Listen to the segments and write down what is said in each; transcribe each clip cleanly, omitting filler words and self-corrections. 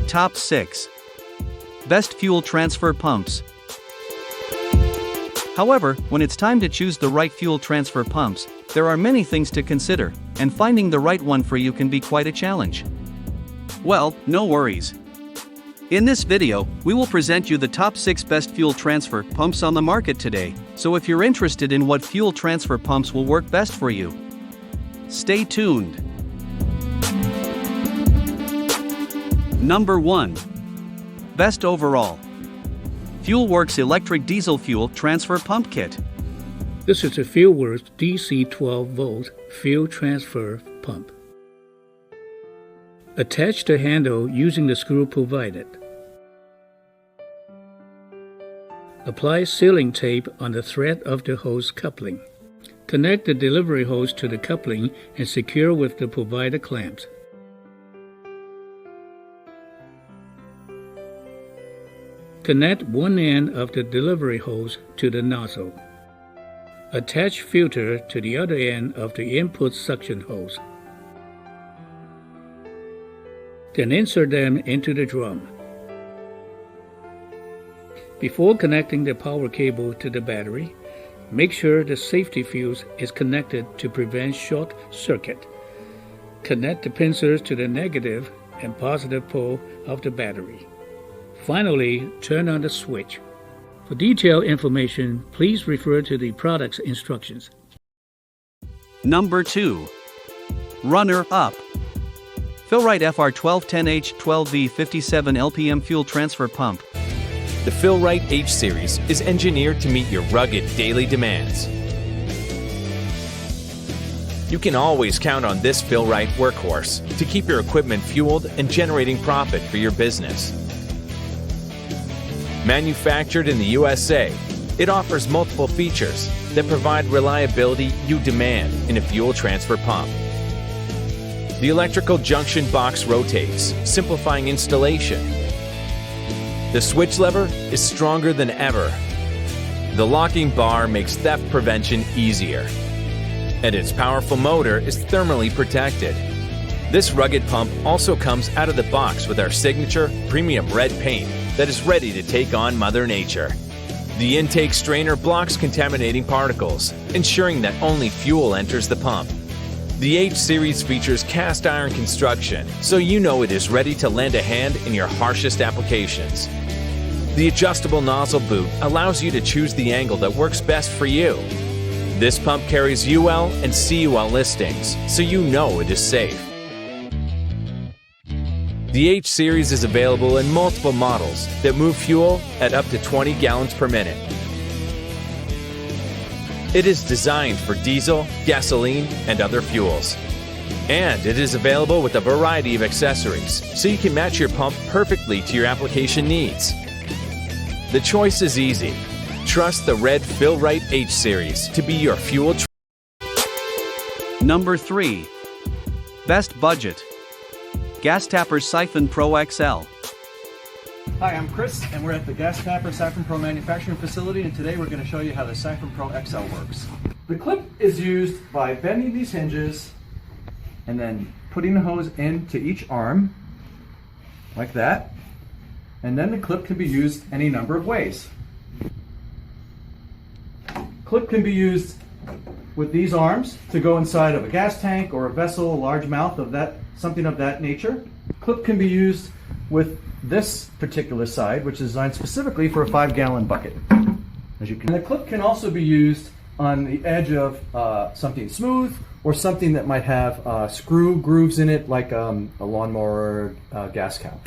Top 6 Best Fuel Transfer Pumps. However, when it's time to choose the right fuel transfer pumps, there are many things to consider, and finding the right one for you can be quite a challenge. Well, no worries. In this video, we will present you the top 6 best fuel transfer pumps on the market today, so if you're interested in what fuel transfer pumps will work best for you, stay tuned. Number 1. Best Overall FuelWorks Electric Diesel Fuel Transfer Pump Kit. This is a FuelWorks DC 12-volt fuel transfer pump. Attach the handle using the screw provided. Apply sealing tape on the thread of the hose coupling. Connect the delivery hose to the coupling and secure with the provided clamps. Connect one end of the delivery hose to the nozzle. Attach filter to the other end of the input suction hose. Then insert them into the drum. Before connecting the power cable to the battery, make sure the safety fuse is connected to prevent short circuit. Connect the pincers to the negative and positive pole of the battery. Finally, turn on the switch. For detailed information, please refer to the product's instructions. Number 2. Runner-up Fill-Rite FR1210H 12V 57 LPM Fuel Transfer Pump. The Fill-Rite H Series is engineered to meet your rugged daily demands. You can always count on this Fill-Rite workhorse to keep your equipment fueled and generating profit for your business. Manufactured in the USA, it offers multiple features that provide reliability you demand in a fuel transfer pump. The electrical junction box rotates, simplifying installation. The switch lever is stronger than ever. The locking bar makes theft prevention easier. And its powerful motor is thermally protected. This rugged pump also comes out of the box with our signature premium red paint that is ready to take on Mother Nature. The intake strainer blocks contaminating particles, ensuring that only fuel enters the pump. The H-Series features cast iron construction, so you know it is ready to lend a hand in your harshest applications. The adjustable nozzle boot allows you to choose the angle that works best for you. This pump carries UL and CUL listings, so you know it is safe. The H-Series is available in multiple models that move fuel at up to 20 gallons per minute. It is designed for diesel, gasoline, and other fuels. And it is available with a variety of accessories, so you can match your pump perfectly to your application needs. The choice is easy. Trust the red Fill-Rite H-Series to be your fuel. Number 3. Best Budget Gas Tapper Siphon Pro XL. Hi, I'm Chris, and we're at the Gas Tapper Siphon Pro manufacturing facility, and today we're going to show you how the Siphon Pro XL works. The clip is used by bending these hinges and then putting the hose into each arm, like that, and then the clip can be used any number of ways. Clip can be used with these arms to go inside of a gas tank or a vessel, a large mouth of that, something of that nature. Clip can be used with this particular side, which is designed specifically for a 5-gallon bucket. As you can. And the clip can also be used on the edge of something smooth or something that might have screw grooves in it, like a lawnmower gas cow.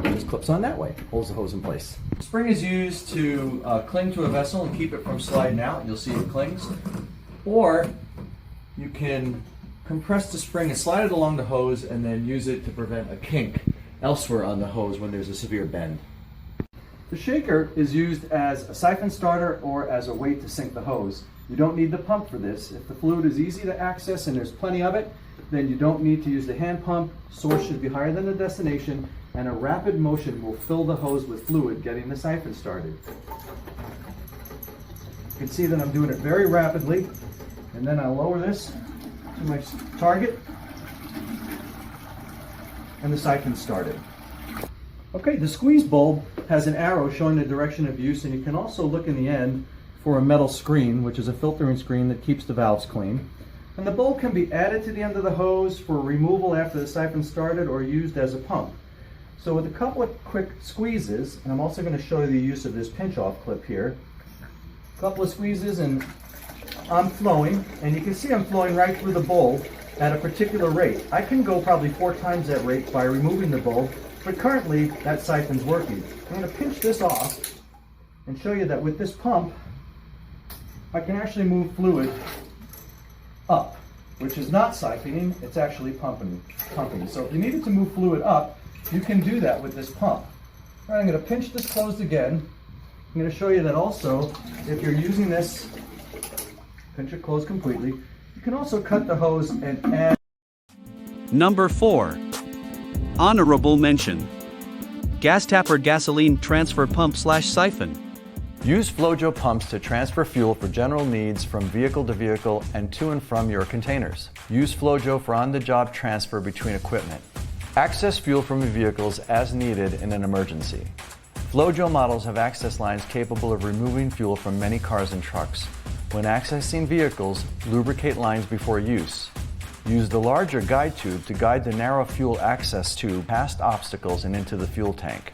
Just clips on that way, holds the hose in place. The spring is used to cling to a vessel and keep it from sliding out. You'll see it clings. Or you can compress the spring and slide it along the hose and then use it to prevent a kink elsewhere on the hose when there's a severe bend. The shaker is used as a siphon starter or as a weight to sink the hose. You don't need the pump for this. If the fluid is easy to access and there's plenty of it, then you don't need to use the hand pump. Source should be higher than the destination, and a rapid motion will fill the hose with fluid, getting the siphon started. You can see that I'm doing it very rapidly, and then I'll lower this to my target, and the siphon started. Okay, the squeeze bulb has an arrow showing the direction of use, and you can also look in the end for a metal screen, which is a filtering screen that keeps the valves clean. And the bulb can be added to the end of the hose for removal after the siphon started or used as a pump. So with a couple of quick squeezes, and I'm also going to show you the use of this pinch-off clip here. A couple of squeezes and I'm flowing, and you can see I'm flowing right through the bulb at a particular rate. I can go probably 4 times that rate by removing the bulb, but currently that siphon's working. I'm going to pinch this off and show you that with this pump, I can actually move fluid up, which is not siphoning, it's actually pumping. So if you needed to move fluid up, you can do that with this pump. All right, I'm going to pinch this closed again. I'm going to show you that also, if you're using this, pinch it closed completely, you can also cut the hose and add. Number 4. Honorable mention. Gas tapper gasoline transfer pump / siphon. Use FloJo pumps to transfer fuel for general needs from vehicle to vehicle and to and from your containers. Use FloJo for on-the-job transfer between equipment. Access fuel from your vehicles as needed in an emergency. FloJo models have access lines capable of removing fuel from many cars and trucks. When accessing vehicles, lubricate lines before use. Use the larger guide tube to guide the narrow fuel access tube past obstacles and into the fuel tank.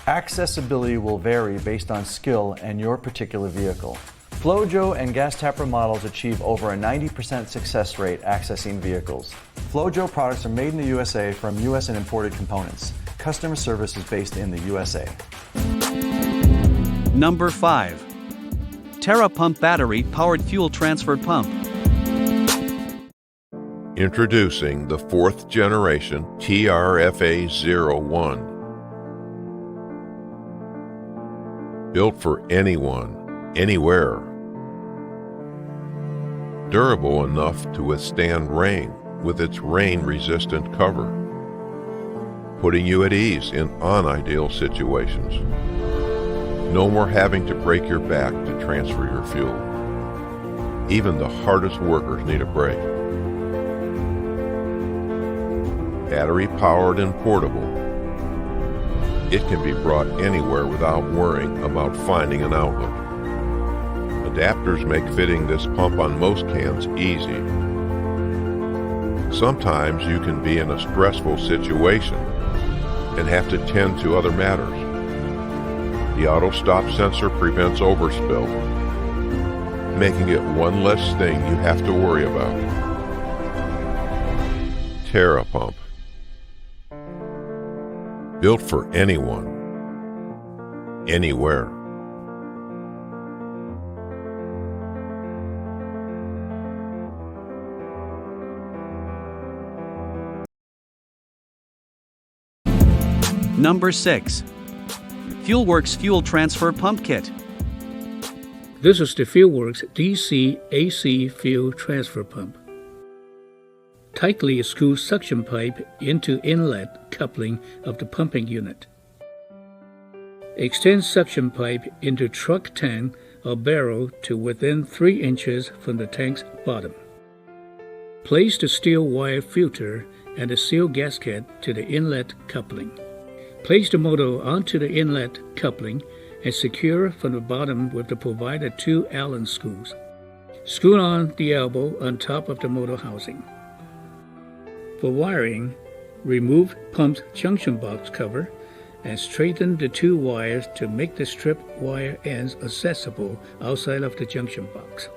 Accessibility will vary based on skill and your particular vehicle. FloJo and gas tapper models achieve over a 90% success rate accessing vehicles. FloJo products are made in the USA from US and imported components. Customer service is based in the USA. Number 5. Terra Pump battery powered fuel transfer pump. Introducing the 4th generation TRFA01. Built for anyone, anywhere. Durable enough to withstand rain with its rain-resistant cover, putting you at ease in unideal situations. No more having to break your back to transfer your fuel. Even the hardest workers need a break. Battery-powered and portable, it can be brought anywhere without worrying about finding an outlet. Adapters make fitting this pump on most cans easy. Sometimes you can be in a stressful situation and have to tend to other matters. The auto stop sensor prevents overspill, making it one less thing you have to worry about. Terra Pump. Built for anyone, anywhere. Number 6. FuelWorks Fuel Transfer Pump Kit. This is the FuelWorks DC-AC Fuel Transfer Pump. Tightly screw suction pipe into inlet coupling of the pumping unit. Extend suction pipe into truck tank or barrel to within 3 inches from the tank's bottom. Place the steel wire filter and the seal gasket to the inlet coupling. Place the motor onto the inlet coupling and secure from the bottom with the provided 2 Allen screws. Screw on the elbow on top of the motor housing. For wiring, remove pump's junction box cover and straighten the 2 wires to make the strip wire ends accessible outside of the junction box.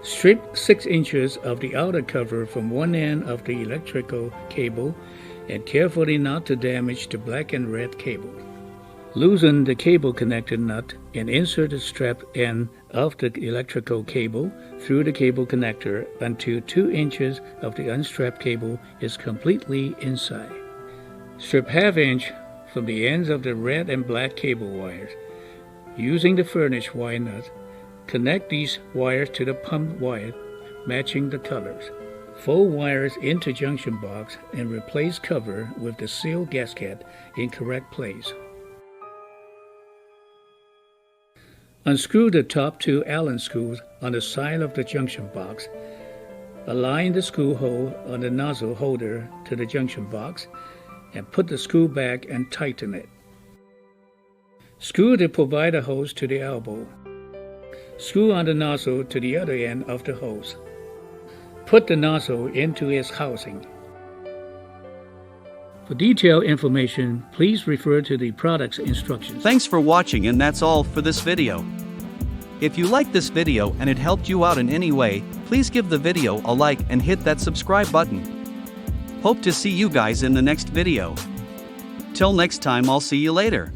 Strip 6 inches of the outer cover from one end of the electrical cable and carefully not to damage the black and red cable. Loosen the cable connector nut and insert the strap end of the electrical cable through the cable connector until 2 inches of the unstrapped cable is completely inside. Strip ½ inch from the ends of the red and black cable wires. Using the furnace wire nut, connect these wires to the pump wire, matching the colors. Fold wires into junction box and replace cover with the seal gasket in correct place. Unscrew the top 2 Allen screws on the side of the junction box. Align the screw hole on the nozzle holder to the junction box and put the screw back and tighten it. Screw the provider hose to the elbow. Screw on the nozzle to the other end of the hose. Put the nozzle into its housing. For detailed information, please refer to the product's instructions. Thanks for watching, and that's all for this video. If you liked this video and it helped you out in any way, please give the video a like and hit that subscribe button. Hope to see you guys in the next video. Till next time, I'll see you later.